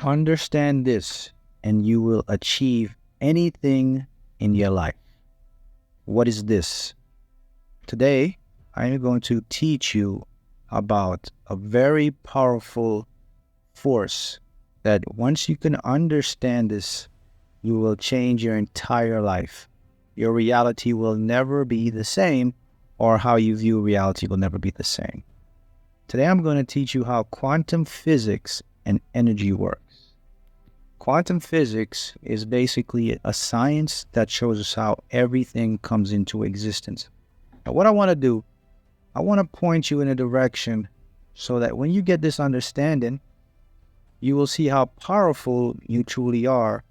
Understand this, and you will achieve anything in your life. What is this? Today, I am going to teach you about a very powerful force that once you can understand this, you will change your entire life. Your reality will never be the same, or how you view reality will never be the same. Today, I'm going to teach you how quantum physics and energy works. Quantum physics is basically a science that shows us how everything comes into existence. Now, what I want to do, I want to point you in a direction so that when you get this understanding, you will see how powerful you truly are,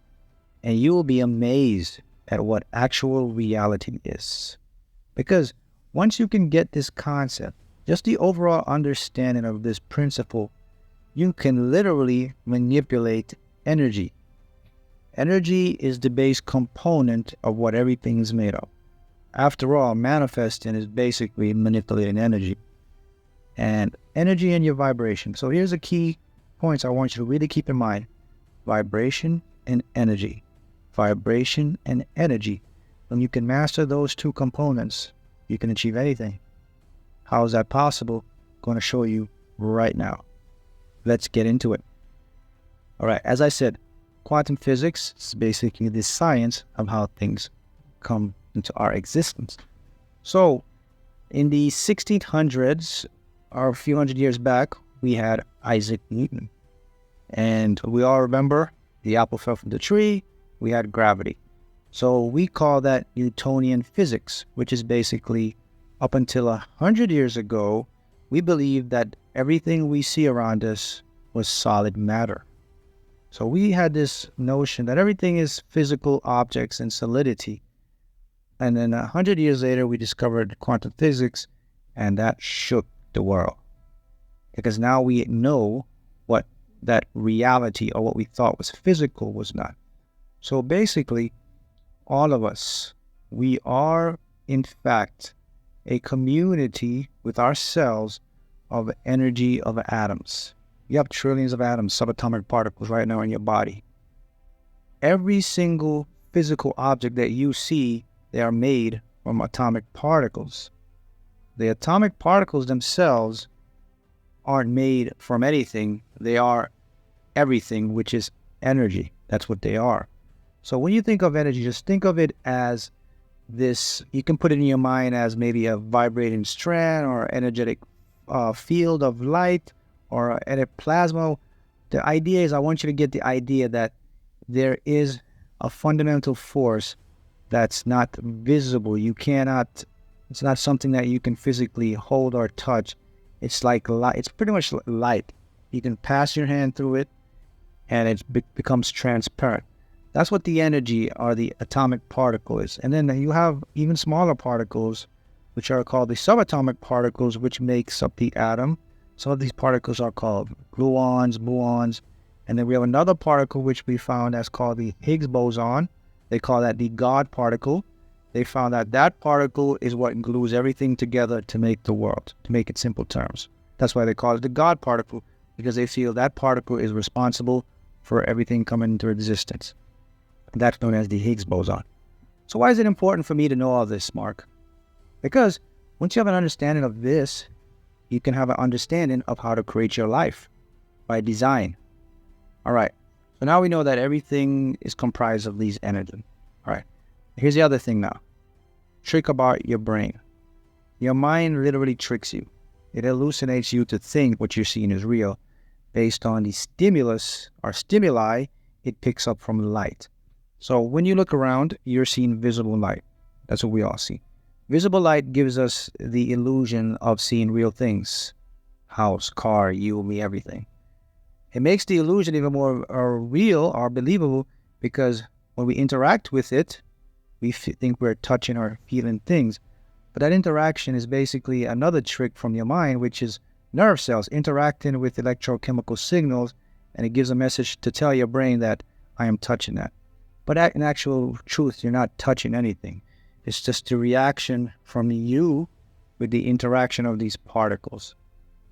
and you will be amazed at what actual reality is. Because once you can get this concept, just the overall understanding of this principle, you can literally manipulate energy. Energy is the base component of what everything is made of. After all, manifesting is basically manipulating energy. And energy and your vibration. So here's the key points I want you to really keep in mind. Vibration and energy. Vibration and energy. When you can master those two components, you can achieve anything. How is that possible? I'm going to show you right now. Let's get into it. All right, as I said, quantum physics is basically the science of how things come into our existence. So, in the 1600s, or a few hundred years back, we had Isaac Newton. And we all remember the apple fell from the tree, we had gravity. So we call that Newtonian physics, which is basically up until 100 years ago, we believed that everything we see around us was solid matter. So we had this notion that everything is physical objects and solidity. And then 100 years later, we discovered quantum physics, and that shook the world. Because now we know what that reality or what we thought was physical was not. So basically, all of us, we are in fact a community with ourselves of energy of atoms. You have trillions of atoms, subatomic particles right now in your body. Every single physical object that you see, they are made from atomic particles. The atomic particles themselves aren't made from anything. They are everything, which is energy. That's what they are. So when you think of energy, just think of it as this, you can put it in your mind as maybe a vibrating strand or energetic field of light or a plasma. The idea is, I want you to get the idea that there is a fundamental force that's not visible. You cannot, it's not something that you can physically hold or touch. It's like light. It's pretty much light. You can pass your hand through it and it becomes transparent. That's what the energy or the atomic particle is. And then you have even smaller particles, which are called the subatomic particles, which makes up the atom. Some of these particles are called gluons, muons. And then we have another particle which we found that's called the Higgs boson. They call that the God particle. They found that that particle is what glues everything together to make the world, to make it simple terms. That's why they call it the God particle, because they feel that particle is responsible for everything coming into existence. And that's known as the Higgs boson. So why is it important for me to know all this, Mark? Because once you have an understanding of this, you can have an understanding of how to create your life by design. All right. So now we know that everything is comprised of these energies. All right. Here's the other thing now. Trick about your brain. Your mind literally tricks you. It hallucinates you to think what you're seeing is real based on the stimulus or stimuli it picks up from light. So when you look around, you're seeing visible light. That's what we all see. Visible light gives us the illusion of seeing real things. House, car, you, me, everything. It makes the illusion even more real or believable because when we interact with it, we think we're touching or feeling things. But that interaction is basically another trick from your mind, which is nerve cells interacting with electrochemical signals, and it gives a message to tell your brain that I am touching that. But in actual truth, you're not touching anything. It's just the reaction from you with the interaction of these particles.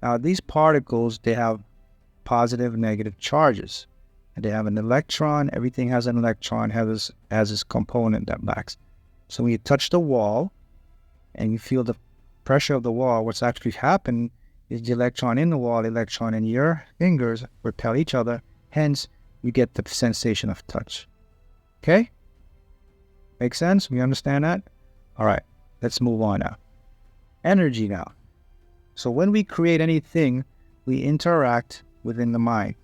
Now, these particles, they have positive, negative charges. and they have an electron. Everything has an electron, has this component that backs. So when you touch the wall and you feel the pressure of the wall, what's actually happening is the electron in the wall, the electron in your fingers repel each other. Hence, you get the sensation of touch. Okay? Make sense? We understand that? All right, let's move on now. Energy now. So when we create anything, we interact within the mind.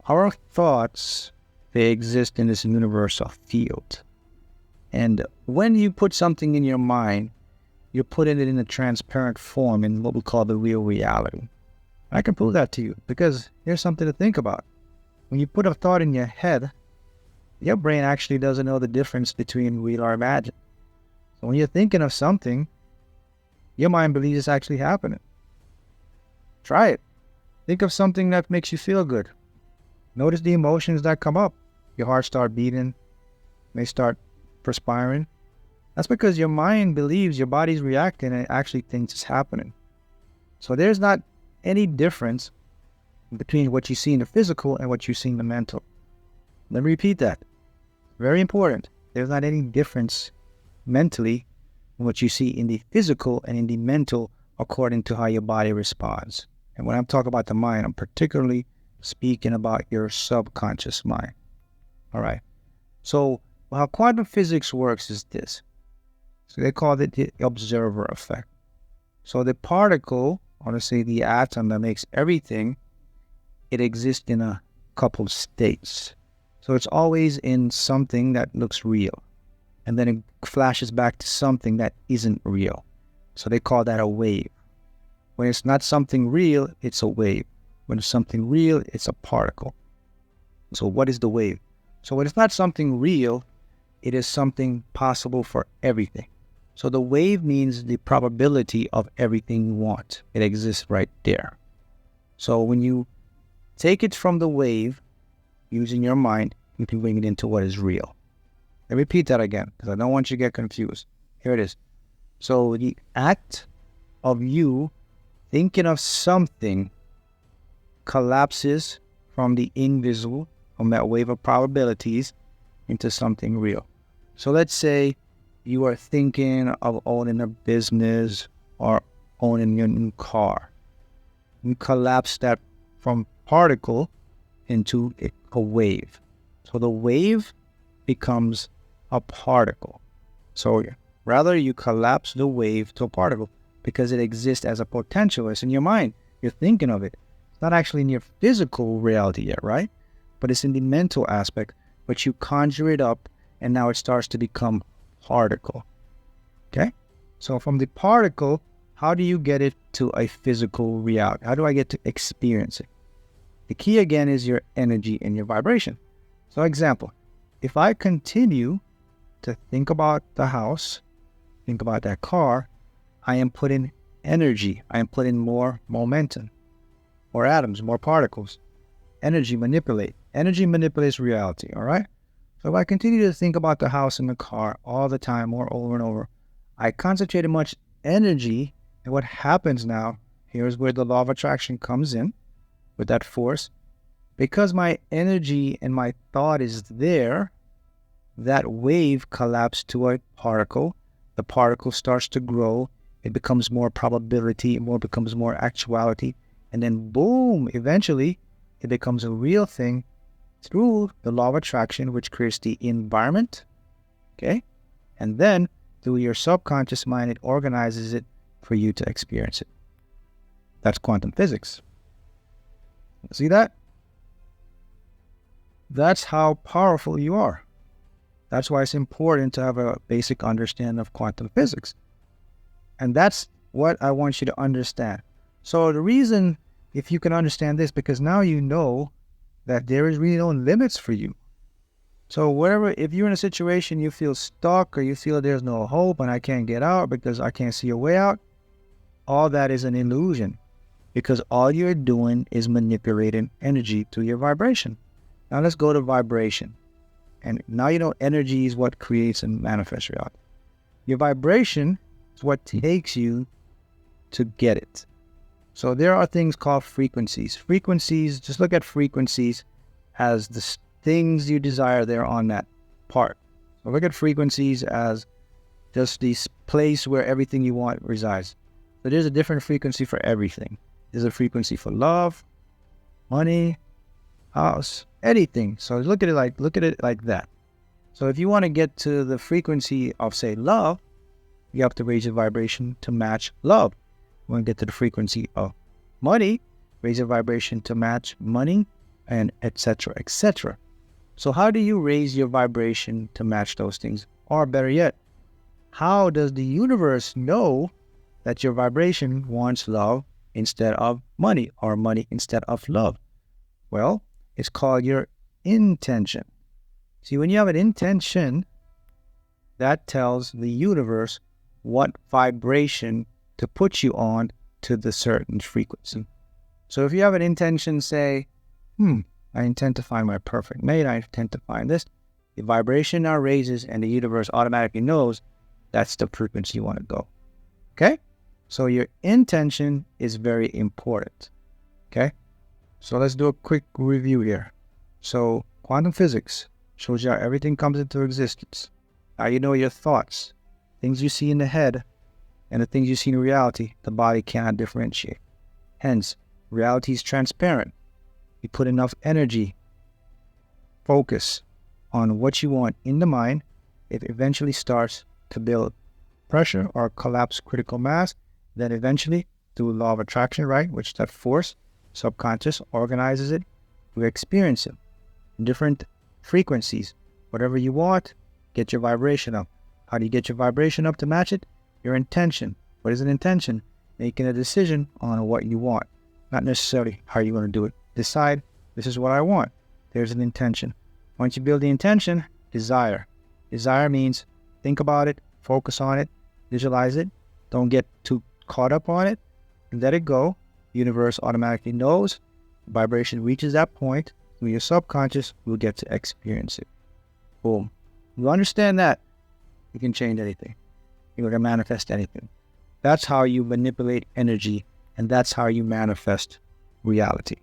Our thoughts, they exist in this universal field. And when you put something in your mind, you're putting it in a transparent form in what we call the real reality. I can prove that to you because here's something to think about. When you put a thought in your head, your brain actually doesn't know the difference between real or imagined. So when you're thinking of something, your mind believes it's actually happening. Try it. Think of something that makes you feel good. Notice the emotions that come up. Your heart start beating, may start perspiring. That's because your mind believes your body's reacting and it actually thinks it's happening. So there's not any difference between what you see in the physical and what you see in the mental. Let me repeat that. Very important. There's not any difference mentally in what you see in the physical and in the mental according to how your body responds. And when I'm talking about the mind, I'm particularly speaking about your subconscious mind. All right. So how quantum physics works is this. So they call it the observer effect. So the particle, or let's say the atom that makes everything, it exists in a couple of states. So it's always in something that looks real. And then it flashes back to something that isn't real. So they call that a wave. When it's not something real, it's a wave. When it's something real, it's a particle. So what is the wave? So when it's not something real, it is something possible for everything. So the wave means the probability of everything you want. It exists right there. So when you take it from the wave, using your mind, you can bring it into what is real. Let me repeat that again, because I don't want you to get confused. Here it is. So the act of you thinking of something collapses from the invisible, from that wave of probabilities, into something real. So let's say you are thinking of owning a business or owning your new car. You collapse that from particle into a wave. So the wave becomes a particle. So rather you collapse the wave to a particle because it exists as a potential. It's in your mind. You're thinking of it. It's not actually in your physical reality yet, right? But it's in the mental aspect, but you conjure it up and now it starts to become particle. Okay? So from the particle, how do you get it to a physical reality? How do I get to experience it? The key again is your energy and your vibration. So example, if I continue to think about the house, think about that car, I am putting energy. I am putting more momentum, more atoms, more particles. Energy manipulates reality, all right? So if I continue to think about the house and the car all the time, more over and over, I concentrated much energy, and what happens now, here's where the law of attraction comes in with that force. Because my energy and my thought is there, that wave collapsed to a particle. The particle starts to grow. It becomes more probability, it becomes more actuality. And then boom, eventually it becomes a real thing through the law of attraction, which creates the environment. Okay? And then through your subconscious mind, it organizes it for you to experience it. That's quantum physics. See that? That's how powerful you are. That's why it's important to have a basic understanding of quantum physics. And that's what I want you to understand. So the reason, if you can understand this, because now you know that there is really no limits for you. So whatever, if you're in a situation you feel stuck or you feel there's no hope and I can't get out because I can't see a way out, all that is an illusion, because all you're doing is manipulating energy to your vibration. Now let's go to vibration. And now you know energy is what creates and manifests reality. Your vibration is what takes you to get it. So there are things called frequencies. Frequencies, just look at frequencies as the things you desire there on that part. So look at frequencies as just this place where everything you want resides. So there's a different frequency for everything. There's a frequency for love, money, house, anything. So look at it like that. So if you want to get to the frequency of, say, love, you have to raise your vibration to match love. You want to get to the frequency of money, raise your vibration to match money, and etc., etc. So how do you raise your vibration to match those things? Or better yet, how does the universe know that your vibration wants love instead of money, or money instead of love? Well, it's called your intention. See, when you have an intention, that tells the universe what vibration to put you on to the certain frequency. So if you have an intention, say, I intend to find my perfect mate, I intend to find this, the vibration now raises and the universe automatically knows that's the frequency you want to go. Okay? So your intention is very important. Okay? So let's do a quick review here. So quantum physics shows you how everything comes into existence. Now you know your thoughts, things you see in the head, and the things you see in reality, the body cannot differentiate. Hence, reality is transparent. You put enough energy, focus on what you want in the mind, it eventually starts to build pressure or collapse critical mass. Then eventually, through law of attraction, right, which that force, subconscious, organizes it, we experience it. Different frequencies. Whatever you want, get your vibration up. How do you get your vibration up to match it? Your intention. What is an intention? Making a decision on what you want. Not necessarily how you're going to do it. Decide, this is what I want. There's an intention. Once you build the intention, desire. Desire means think about it, focus on it, visualize it. Don't get too caught up on it. Let it go. The universe automatically knows. The vibration reaches that point. Through your subconscious, we'll get to experience it. Boom. You understand that, you can change anything. You're going to manifest anything. That's how you manipulate energy, and that's how you manifest reality.